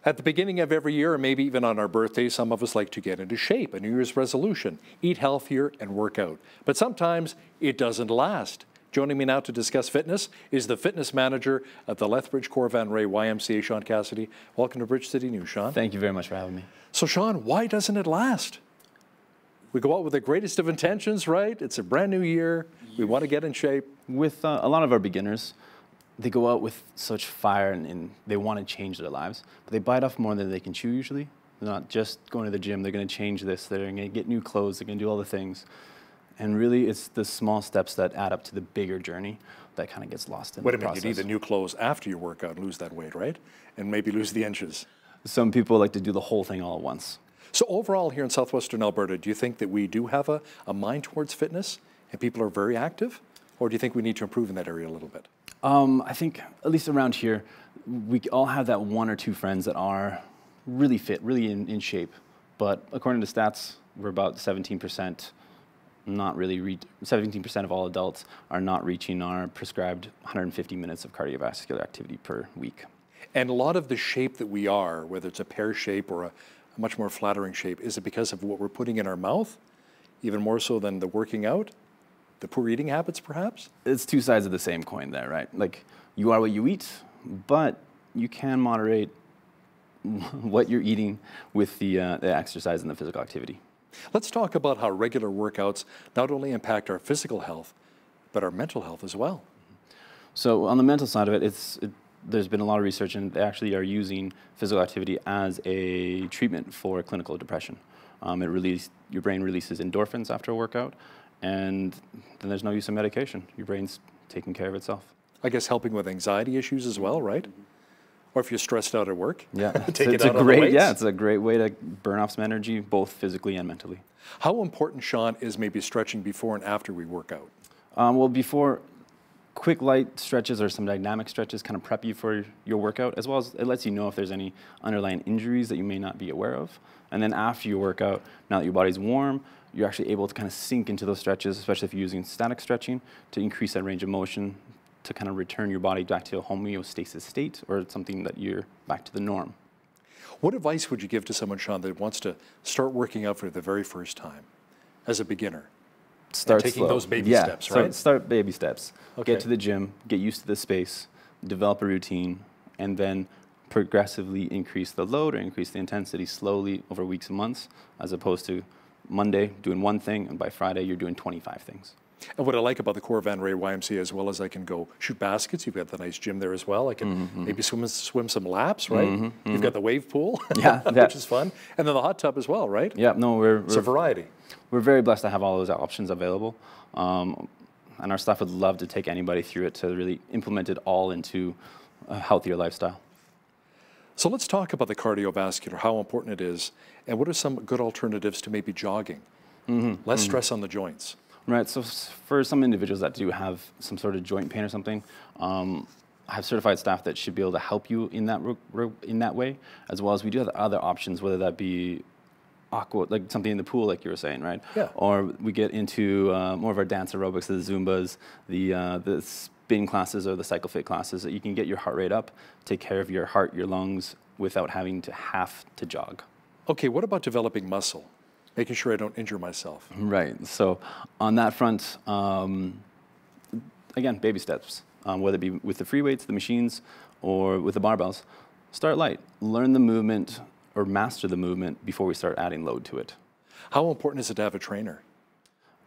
At the beginning of every year, or maybe even on our birthday, some of us like to get into shape, a New Year's resolution, eat healthier and work out. But sometimes it doesn't last. Joining me now to discuss fitness is the fitness manager at the Lethbridge Cor Van Ray YMCA, Sean Cassidy. Welcome to Bridge City News, Sean. Thank you very much for having me. So Sean, why doesn't it last? We go out with the greatest of intentions, right? It's a brand new year. We want to get in shape. With a lot of our beginners, they go out with such fire and they want to change their lives, but they bite off more than they can chew usually. They're not just going to the gym, they're going to change this, they're going to get new clothes, they're going to do all the things. And really, it's the small steps that add up to the bigger journey that kind of gets lost in the process. Wait a minute, you need the new clothes after you work out and lose that weight, right? And maybe lose the inches. Some people like to do the whole thing all at once. So overall here in southwestern Alberta, do you think that we do have a mind towards fitness and people are very active? Or do you think we need to improve in that area a little bit? I think, at least around here, we all have that one or two friends that are really fit, really in shape. But according to stats, we're about 17%, 17% of all adults are not reaching our prescribed 150 minutes of cardiovascular activity per week. And a lot of the shape that we are, whether it's a pear shape or a much more flattering shape, is it because of what we're putting in our mouth, even more so than the working out? The poor eating habits, perhaps? It's two sides of the same coin there, right? Like, you are what you eat, but you can moderate what you're eating with the exercise and the physical activity. Let's talk about how regular workouts not only impact our physical health, but our mental health as well. So on the mental side of it, there's been a lot of research, and they actually are using physical activity as a treatment for clinical depression. Your brain releases endorphins after a workout, and then there's no use of medication. Your brain's taking care of itself. I guess helping with anxiety issues as well, right? Or if you're stressed out at work, yeah, take it out on the weights. Yeah, it's a great way to burn off some energy, both physically and mentally. How important, Sean, is maybe stretching before and after we work out? Well, before, quick light stretches or some dynamic stretches kind of prep you for your workout, as well as it lets you know if there's any underlying injuries that you may not be aware of. And then after your workout, now that your body's warm, you're actually able to kind of sink into those stretches, especially if you're using static stretching, to increase that range of motion, to kind of return your body back to a homeostasis state, or something that you're back to the norm. What advice would you give to someone, Sean, that wants to start working out for the very first time as a beginner? Start taking slow. Those baby steps, right? Start baby steps. Okay. Get to the gym, get used to the space, develop a routine, and then progressively increase the load or increase the intensity slowly over weeks and months, as opposed to Monday doing one thing, and by Friday you're doing 25 things. And what I like about the Cor Van Ray YMCA as well as I can go shoot baskets. You've got the nice gym there as well. I can maybe swim some laps, right? You've got the wave pool, which is fun. And then the hot tub as well, right? Yeah, no, it's a variety. We're very blessed to have all those options available. And our staff would love to take anybody through it to really implement it all into a healthier lifestyle. So let's talk about the cardiovascular, how important it is, and what are some good alternatives to maybe jogging? Less stress on the joints. Right, so for some individuals that do have some sort of joint pain or something, I have certified staff that should be able to help you in that way, as well as we do have other options, whether that be aqua, like something in the pool, like you were saying, right? Yeah. Or we get into more of our dance aerobics, the Zumbas, the spin classes or the cycle fit classes, that you can get your heart rate up, take care of your heart, your lungs, without having to have to jog. Okay, what about developing muscle? Making sure I don't injure myself. Right. So on that front, again, baby steps, whether it be with the free weights, the machines, or with the barbells. Start light. Learn the movement or master the movement before we start adding load to it. How important is it to have a trainer?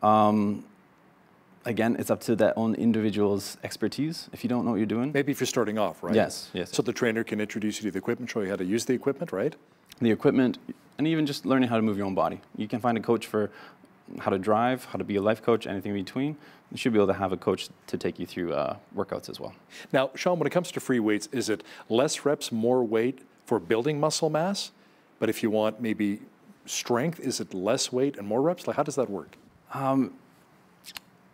Again, it's up to that own individual's expertise. If you don't know what you're doing. Maybe if you're starting off, right? Yes, yes. So the trainer can introduce you to the equipment, show you how to use the equipment, right? The equipment, and even just learning how to move your own body. You can find a coach for how to drive, how to be a life coach, anything in between. You should be able to have a coach to take you through workouts as well. Now, Sean, when it comes to free weights, is it less reps, more weight for building muscle mass? But if you want maybe strength, is it less weight and more reps? Like, how does that work?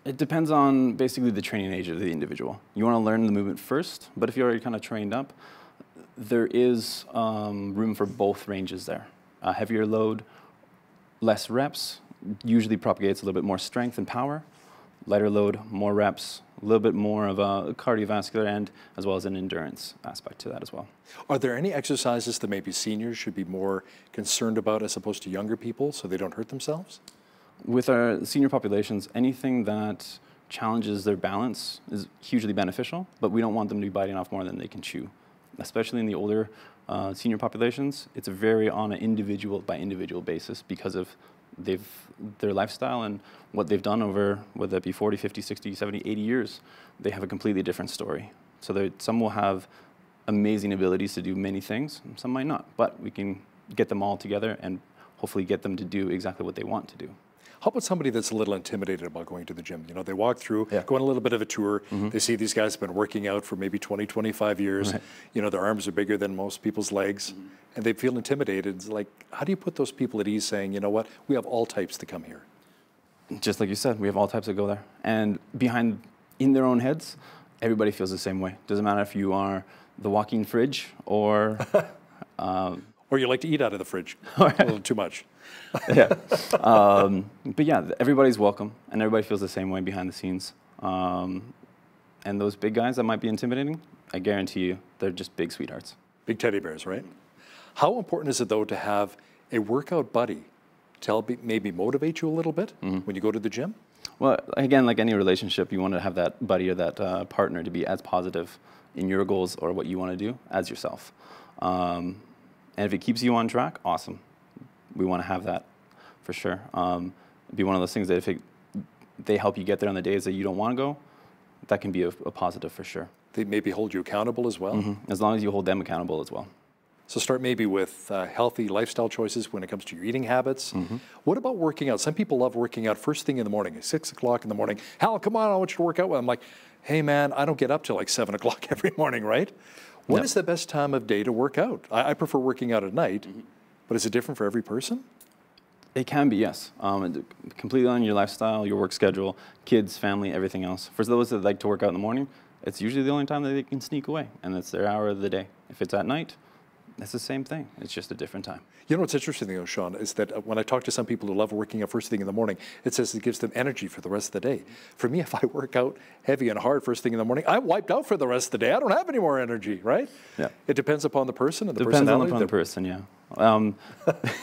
It depends on basically the training age of the individual. You want to learn the movement first, but if you're already kind of trained up, there is room for both ranges there. Heavier load, less reps, usually propagates a little bit more strength and power. lighter load, more reps, a little bit more of a cardiovascular end, as well as an endurance aspect to that as well. Are there any exercises that maybe seniors should be more concerned about as opposed to younger people so they don't hurt themselves? With our senior populations, anything that challenges their balance is hugely beneficial, but we don't want them to be biting off more than they can chew. Especially in the older senior populations, it's very on an individual by individual basis because of their lifestyle and what they've done over, whether it be 40, 50, 60, 70, 80 years, they have a completely different story. So some will have amazing abilities to do many things, and some might not, but we can get them all together and hopefully get them to do exactly what they want to do. How about somebody that's a little intimidated about going to the gym? You know, they walk through, go on a little bit of a tour, they see these guys have been working out for maybe 20, 25 years, you know, their arms are bigger than most people's legs, and they feel intimidated. It's like, how do you put those people at ease saying, you know what, we have all types to come here? Just like you said, we have all types that go there. And in their own heads, everybody feels the same way. Doesn't matter if you are the walking fridge or... or you like to eat out of the fridge a little too much. Yeah. But yeah, everybody's welcome, and everybody feels the same way behind the scenes. And those big guys that might be intimidating, I guarantee you, they're just big sweethearts. Big teddy bears, right? How important is it, though, to have a workout buddy to help maybe motivate you a little bit when you go to the gym? Well, again, like any relationship, you want to have that buddy or that partner to be as positive in your goals or what you want to do as yourself. And if it keeps you on track, awesome. We want to have that for sure. It'd be one of those things that if they help you get there on the days that you don't want to go, that can be a positive for sure. They maybe hold you accountable as well? As long as you hold them accountable as well. So start maybe with healthy lifestyle choices when it comes to your eating habits. What about working out? Some people love working out first thing in the morning, 6 o'clock in the morning. Hal, come on, I want you to work out. Well, I'm like, hey man, I don't get up till like 7 o'clock every morning, right? When is the best time of day to work out? I prefer working out at night, but is it different for every person? It can be, yes. Completely on your lifestyle, your work schedule, kids, family, everything else. For those that like to work out in the morning, it's usually the only time that they can sneak away, and it's their hour of the day. If it's at night, it's the same thing. It's just a different time. You know what's interesting, though, Sean, is that when I talk to some people who love working out first thing in the morning, it says it gives them energy for the rest of the day. For me, if I work out heavy and hard first thing in the morning, I'm wiped out for the rest of the day. I don't have any more energy, right? Yeah. It depends upon the person and the personality. Depends upon the person, yeah.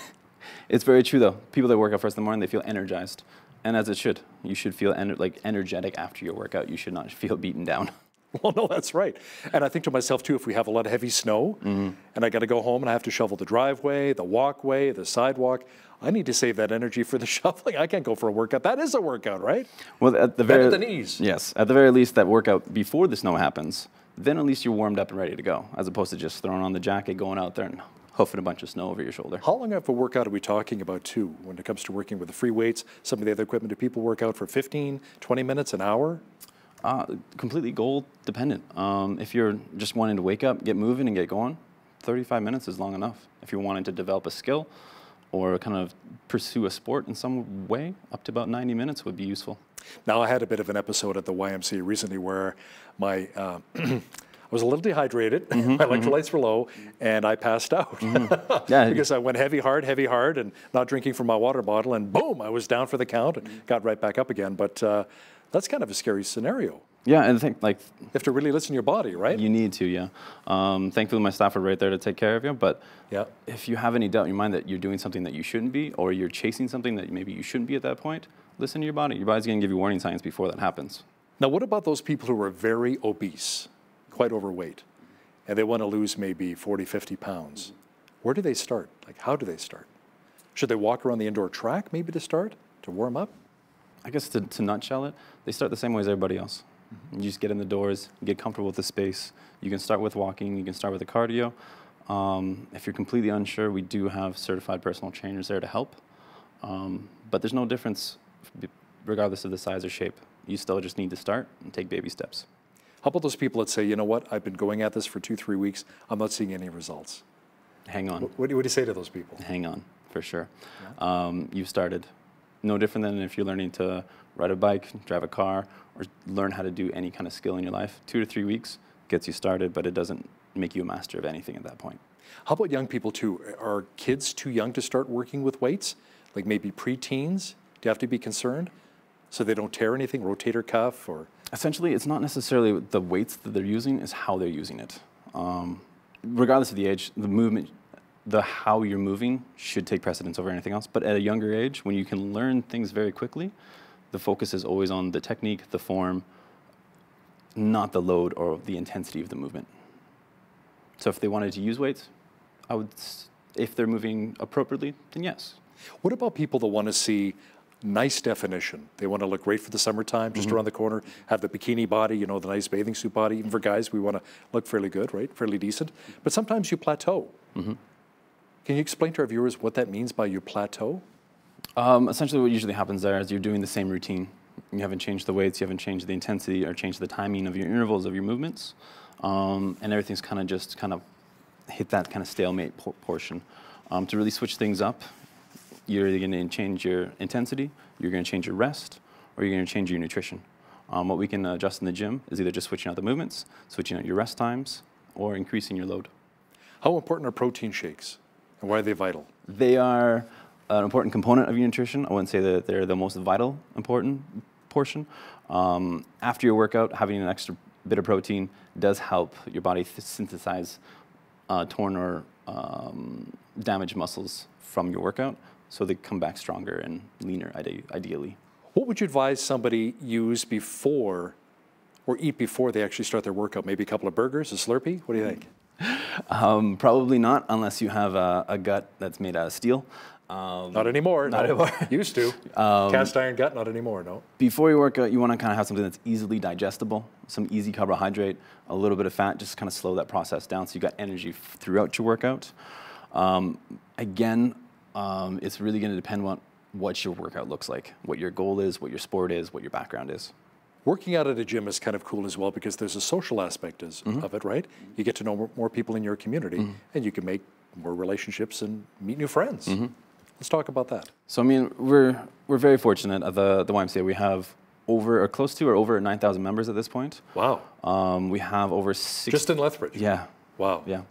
It's very true, though. People that work out first in the morning, they feel energized. And as it should. You should feel energetic after your workout. You should not feel beaten down. Well, no, that's right. And I think to myself, too, if we have a lot of heavy snow and I got to go home and I have to shovel the driveway, the walkway, the sidewalk, I need to save that energy for the shoveling. I can't go for a workout. That is a workout, right? Well, at the very better than ease. Yes, at the very least, that workout before the snow happens, then at least you're warmed up and ready to go, as opposed to just throwing on the jacket, going out there and hoofing a bunch of snow over your shoulder. How long of a workout are we talking about, too, when it comes to working with the free weights, some of the other equipment? Do people work out for 15, 20 minutes, an hour? Completely goal dependent. If you're just wanting to wake up, get moving and get going, 35 minutes is long enough. If you're wanting to develop a skill or kind of pursue a sport in some way, up to about 90 minutes would be useful. Now, I had a bit of an episode at the YMCA recently where my I was a little dehydrated, my electrolytes were low, and I passed out. Because I went heavy, hard, and not drinking from my water bottle, and boom, I was down for the count and got right back up again. But that's kind of a scary scenario. Yeah, and I think you have to really listen to your body, right? You need to, yeah. Thankfully, my staff are right there to take care of you. But if you have any doubt in your mind that you're doing something that you shouldn't be, or you're chasing something that maybe you shouldn't be at that point, listen to your body. Your body's going to give you warning signs before that happens. Now, what about those people who are very obese, quite overweight, and they want to lose maybe 40, 50 pounds? Where do they start? How do they start? Should they walk around the indoor track maybe to start, to warm up? I guess to nutshell it, they start the same way as everybody else. You just get in the doors, get comfortable with the space. You can start with walking, you can start with the cardio. If you're completely unsure, we do have certified personal trainers there to help. But there's no difference regardless of the size or shape. You still just need to start and take baby steps. How about those people that say, you know what, I've been going at this for 2-3 weeks, I'm not seeing any results? Hang on. What do you say to those people? Hang on, for sure. Yeah. You've started. No different than if you're learning to ride a bike, drive a car, or learn how to do any kind of skill in your life. 2 to 3 weeks gets you started, but it doesn't make you a master of anything at that point. How about young people too? Are kids too young to start working with weights? Like maybe preteens? Do you have to be concerned? so they don't tear anything, rotator cuff or? Essentially, it's not necessarily the weights that they're using, it's how they're using it. Regardless of the age, the movement, how you're moving should take precedence over anything else. But at a younger age, when you can learn things very quickly, the focus is always on the technique, the form, not the load or the intensity of the movement. So if they wanted to use weights, if they're moving appropriately, then yes. What about people that want to see nice definition? They want to look great for the summertime, just around the corner, have the bikini body, you know, the nice bathing suit body. Even for guys, we want to look fairly good, right? Fairly decent. But sometimes you plateau. Can you explain to our viewers what that means by you plateau? Essentially what usually happens there is you're doing the same routine. You haven't changed the weights, you haven't changed the intensity or changed the timing of your intervals of your movements. And everything's kind of hit that kind of stalemate portion. To really switch things up, you're either going to change your intensity, you're going to change your rest, or you're going to change your nutrition. What we can adjust in the gym is either just switching out the movements, switching out your rest times, or increasing your load. How important are protein shakes, and why are they vital? They are an important component of your nutrition. I wouldn't say that they're the most vital important portion. After your workout, having an extra bit of protein does help your body synthesize torn or damaged muscles from your workout, so they come back stronger and leaner, ideally. What would you advise somebody use before or eat before they actually start their workout? Maybe a couple of burgers, a Slurpee? What do you think? Probably not, unless you have a gut that's made out of steel. Not anymore. Not anymore. Used to. Cast iron gut, not anymore, no. Before your workout, you want to kind of have something that's easily digestible, some easy carbohydrate, a little bit of fat, just kind of slow that process down so you got energy throughout your workout. Again, it's really going to depend on what your workout looks like, what your goal is, what your sport is, what your background is. Working out at a gym is kind of cool as well because there's a social aspect of it, right? You get to know more people in your community, and you can make more relationships and meet new friends. Let's talk about that. So I mean, we're very fortunate at the YMCA. We have close to 9,000 members at this point. Wow. We have over 60. Just in Lethbridge? Yeah. Wow. Yeah.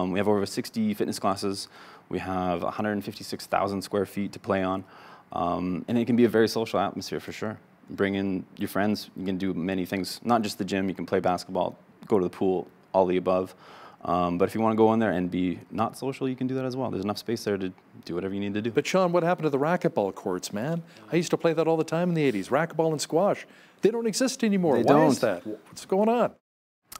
We have over 60 fitness classes. We have 156,000 square feet to play on. And it can be a very social atmosphere for sure. Bring in your friends. You can do many things, not just the gym. You can play basketball, go to the pool, all the above. But if you want to go in there and be not social, you can do that as well. There's enough space there to do whatever you need to do. But Sean, what happened to the racquetball courts, man? I used to play that all the time in the 80s, racquetball and squash. They don't exist anymore. Why is that? What's going on?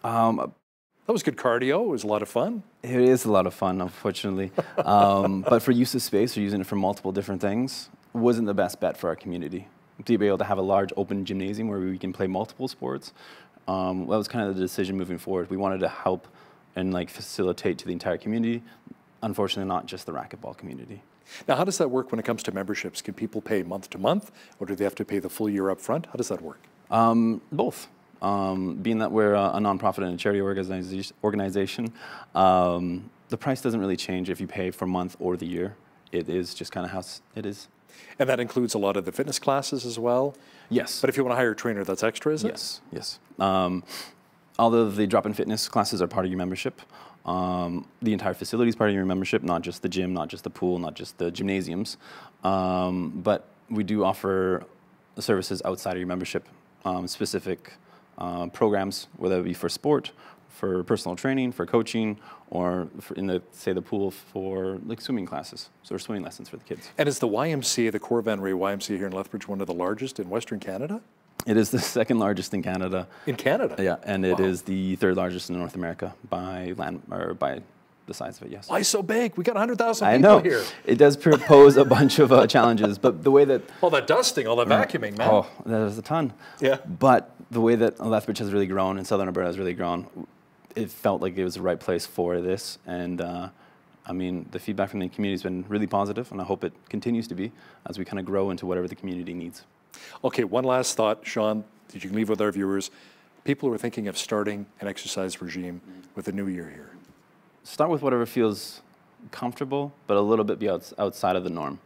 That was good cardio. It was a lot of fun. It is a lot of fun, unfortunately. But for use of space or using it for multiple different things, wasn't the best bet for our community. To be able to have a large open gymnasium where we can play multiple sports, that was kind of the decision moving forward. We wanted to help and facilitate to the entire community, unfortunately not just the racquetball community. Now, how does that work when it comes to memberships? Can people pay month to month, or do they have to pay the full year up front? How does that work? Both. Being that we're a nonprofit and a charity organization, the price doesn't really change if you pay for month or the year. It is just kind of how it is. And that includes a lot of the fitness classes as well? Yes. But if you want to hire a trainer, that's extra, is it? Yes, yes. Although the drop-in fitness classes are part of your membership, the entire facility is part of your membership, not just the gym, not just the pool, not just the gymnasiums. But we do offer services outside of your membership, specific programs, whether it be for sport, for personal training, for coaching, or for the pool for swimming classes, so swimming lessons for the kids. And is the YMCA, the Cor Van Ray YMCA here in Lethbridge, one of the largest in Western Canada? It is the second largest in Canada. In Canada? Yeah, and it is the third largest in North America by land, or by the size of it, yes. Why so big? We got 100,000 people here. It does pose a bunch of challenges, but the way that... All that dusting, all that vacuuming, man. Oh, there's a ton. Yeah. But the way that Lethbridge has really grown and Southern Alberta has really grown, it felt like it was the right place for this. And I mean, the feedback from the community has been really positive, and I hope it continues to be as we kind of grow into whatever the community needs. Okay, one last thought, Sean, that you can leave with our viewers. People who are thinking of starting an exercise regime with the new year here. Start with whatever feels comfortable, but a little bit be outside of the norm.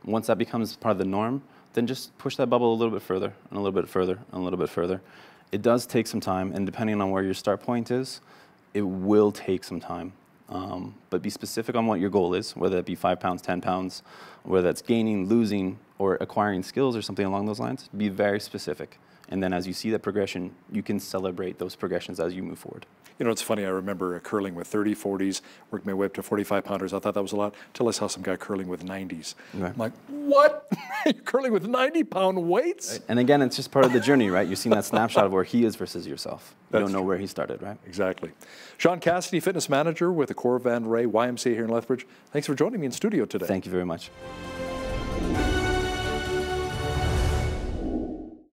Once that becomes part of the norm, then just push that bubble a little bit further, and a little bit further, and a little bit further. It does take some time, and depending on where your start point is, it will take some time. But be specific on what your goal is, whether it be 5 pounds, 10 pounds, whether that's gaining, losing, or acquiring skills or something along those lines, be very specific. And then as you see that progression, you can celebrate those progressions as you move forward. You know, it's funny, I remember curling with 30, 40s, worked my way up to 45 pounders. I thought that was a lot, till I saw some guy curling with 90s. Right. I'm like, what? You're curling with 90-pound weights? Right. And again, it's just part of the journey, right? You're seeing that snapshot of where he is versus yourself. You don't know where he started, right? Exactly. Sean Cassidy, fitness manager with the Cor Van Ray YMCA here in Lethbridge. Thanks for joining me in studio today. Thank you very much.